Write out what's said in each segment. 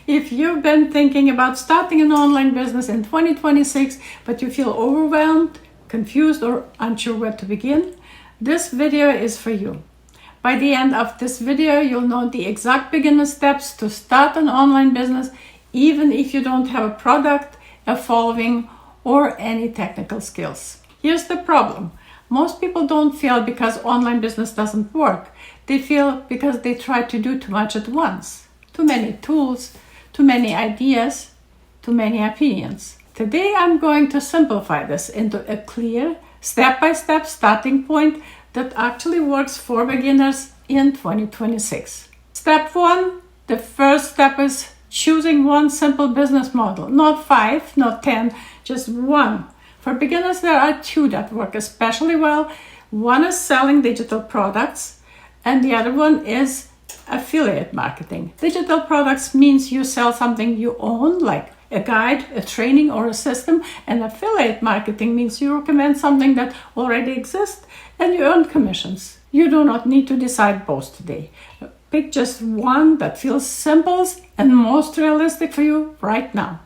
If you've been thinking about starting an online business in 2026, but you feel overwhelmed, confused, or unsure where to begin, this video is for you. By the end of this video, you'll know the exact beginner steps to start an online business, even if you don't have a product, a following, or any technical skills. Here's the problem. Most people don't fail because online business doesn't work. They fail because they try to do too much at once. Too many tools, too many ideas, too many opinions. Today I'm going to simplify this into a clear, step-by-step starting point that actually works for beginners in 2026. Step 1, the first step is choosing one simple business model. Not 5, not 10, just one. For beginners, there are 2 that work especially well. One is selling digital products, and the other one is affiliate marketing. Digital products means you sell something you own, like a guide, a training, or a system, and affiliate marketing means you recommend something that already exists and you earn commissions. You do not need to decide both today. Pick just one that feels simplest and most realistic for you right now.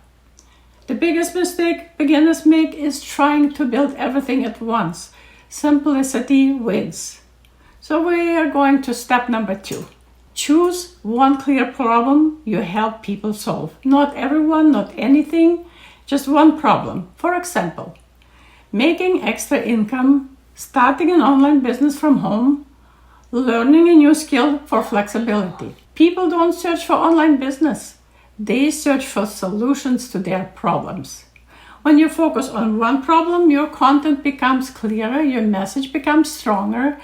The biggest mistake beginners make is trying to build everything at once. Simplicity wins. So we are going to step number 2. Choose one clear problem you help people solve. Not everyone, not anything, just one problem. For example, making extra income, starting an online business from home, learning a new skill for flexibility. People don't search for online business. They search for solutions to their problems. When you focus on one problem, your content becomes clearer, your message becomes stronger,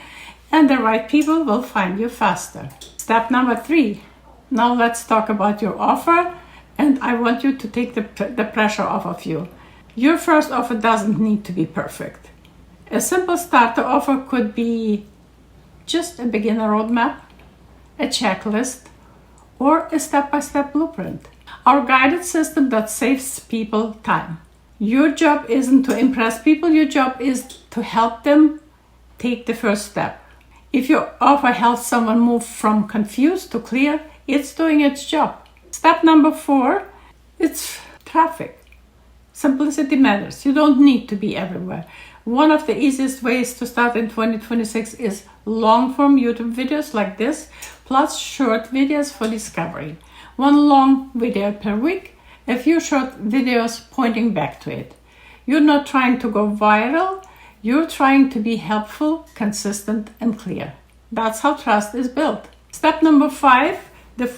and the right people will find you faster. Step number 3. Now let's talk about your offer, and I want you to take the pressure off of you. Your first offer doesn't need to be perfect. A simple starter offer could be just a beginner roadmap, a checklist, or a step-by-step blueprint. Our guided system that saves people time. Your job isn't to impress people, your job is to help them take the first step. If your offer helps someone move from confused to clear, it's doing its job. Step number 4, it's traffic. Simplicity matters. You don't need to be everywhere. One of the easiest ways to start in 2026 is long-form YouTube videos like this, plus short videos for discovery. One long video per week, a few short videos pointing back to it. You're not trying to go viral, you're trying to be helpful, consistent, and clear. That's how trust is built. Step number 5, the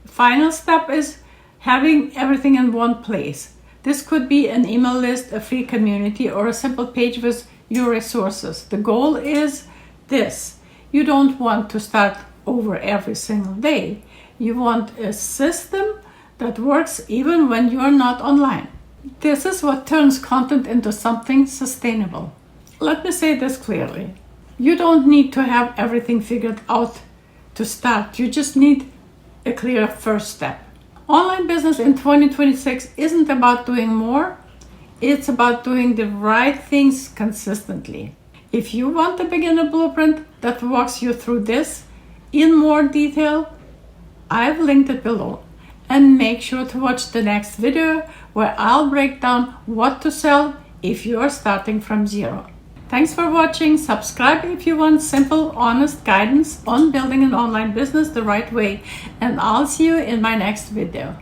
final step is having everything in one place. This could be an email list, a free community, or a simple page with your resources. The goal is this. You don't want to start over every single day. You want a system that works even when you're not online. This is what turns content into something sustainable. Let me say this clearly. You don't need to have everything figured out to start. You just need a clear first step. Online business in 2026 isn't about doing more. It's about doing the right things consistently. If you want a beginner blueprint that walks you through this in more detail, I've linked it below. And make sure to watch the next video where I'll break down what to sell if you are starting from zero. Thanks for watching. Subscribe if you want simple, honest guidance on building an online business the right way. And I'll see you in my next video.